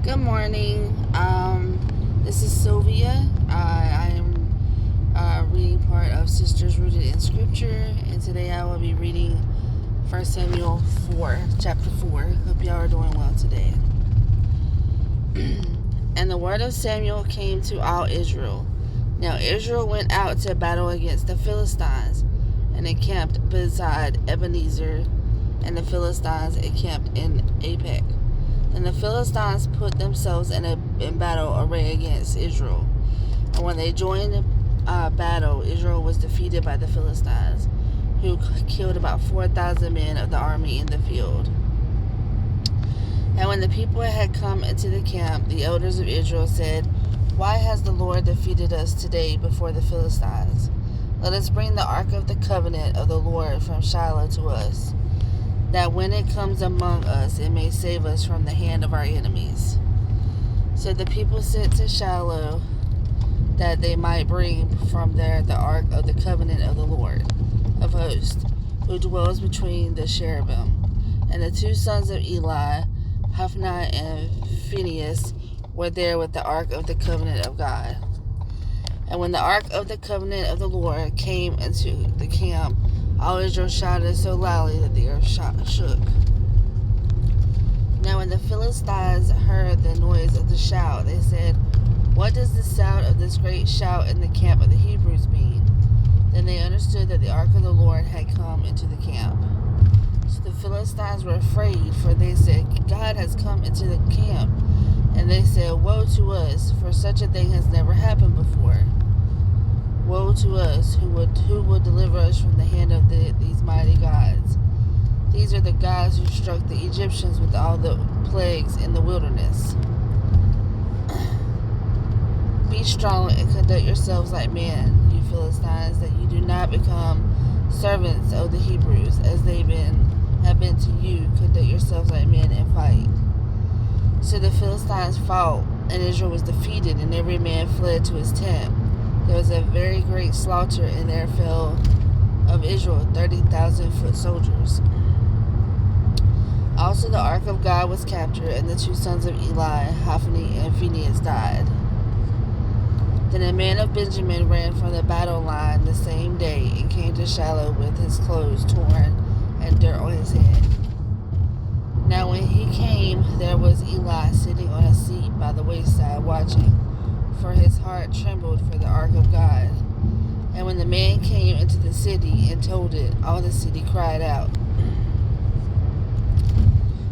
Good morning. This is Sylvia. I am reading part of Sisters Rooted in Scripture, and today I will be reading 1 Samuel 4, chapter 4. Hope y'all are doing well today. And the word of Samuel came to all Israel. Now Israel went out to battle against the Philistines, and encamped beside Ebenezer, and the Philistines encamped in Apec. And the Philistines put themselves in battle array against Israel. And when they joined battle, Israel was defeated by the Philistines, who killed about 4,000 men of the army in the field. And when the people had come into the camp, the elders of Israel said, "Why has the Lord defeated us today before the Philistines? Let us bring the ark of the covenant of the Lord from Shiloh to us, that when it comes among us, it may save us from the hand of our enemies." So the people sent to Shiloh, that they might bring from there the ark of the covenant of the Lord of hosts, who dwells between the cherubim. And the two sons of Eli, Hophni and Phinehas, were there with the ark of the covenant of God. And when the ark of the covenant of the Lord came into the camp, all Israel shouted so loudly that the earth shook. Now when the Philistines heard the noise of the shout, they said, "What does the sound of this great shout in the camp of the Hebrews mean?" Then they understood that the ark of the Lord had come into the camp. So the Philistines were afraid, for they said, "God has come into the camp." And they said, "Woe to us, for such a thing has never happened before. Woe to us, who will deliver us from the hand of these mighty gods? These are the gods who struck the Egyptians with all the plagues in the wilderness. Be strong and conduct yourselves like men, you Philistines, that you do not become servants of the Hebrews, as they have been to you. Conduct yourselves like men and fight." So the Philistines fought, and Israel was defeated, and every man fled to his tent. There was a very great slaughter, and there fell of Israel 30,000 foot soldiers. Also the ark of God was captured, and the two sons of Eli, Hophni and Phinehas, died. Then a man of Benjamin ran from the battle line the same day, and came to Shiloh with his clothes torn and dirt on his head. Now when he came, there was Eli sitting on a seat by the wayside watching, for his heart trembled for the ark of God. And when the man came into the city and told it, all the city cried out.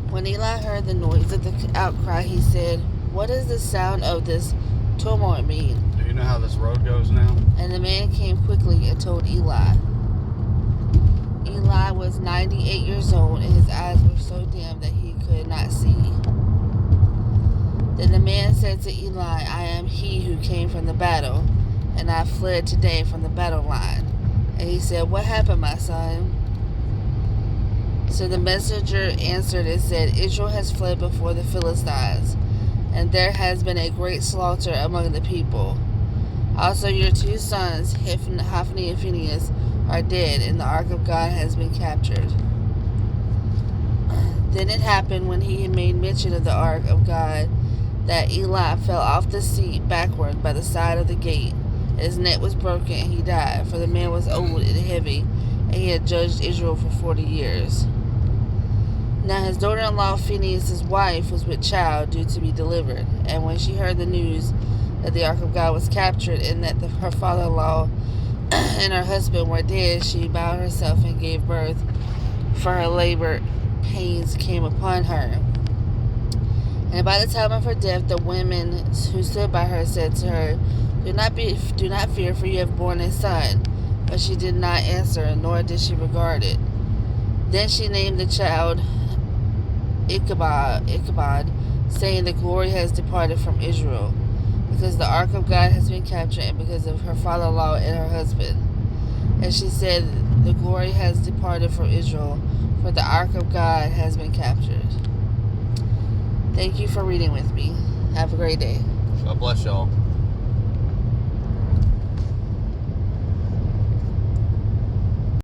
When Eli heard the noise of the outcry, he said, "What does the sound of this tumult mean?" Do you know how this road goes now? And the man came quickly and told Eli. Eli was 98 years old, and his eyes were so dim that he could not see. Then the man said to Eli, "I am he who came from the battle, and I fled today from the battle line." And he said, "What happened, my son?" So the messenger answered and said, "Israel has fled before the Philistines, and there has been a great slaughter among the people. Also your two sons, Hophni and Phinehas, are dead, and the ark of God has been captured." Then it happened, when he had made mention of the ark of God, that Eli fell off the seat backward by the side of the gate. His neck was broken, and he died, for the man was old and heavy, and he had judged Israel for 40 years. Now his daughter-in-law Phinehas' wife was with child, due to be delivered. And when she heard the news that the ark of God was captured, and that her father-in-law and her husband were dead, she bowed herself and gave birth, for her labor pains came upon her. And by the time of her death, the women who stood by her said to her, do not fear, for you have borne a son." But she did not answer, nor did she regard it. Then she named the child Ichabod, saying, "The glory has departed from Israel, because the ark of God has been captured, and because of her father-in-law and her husband." And she said, "The glory has departed from Israel, for the ark of God has been captured." Thank you for reading with me. Have a great day. God bless y'all.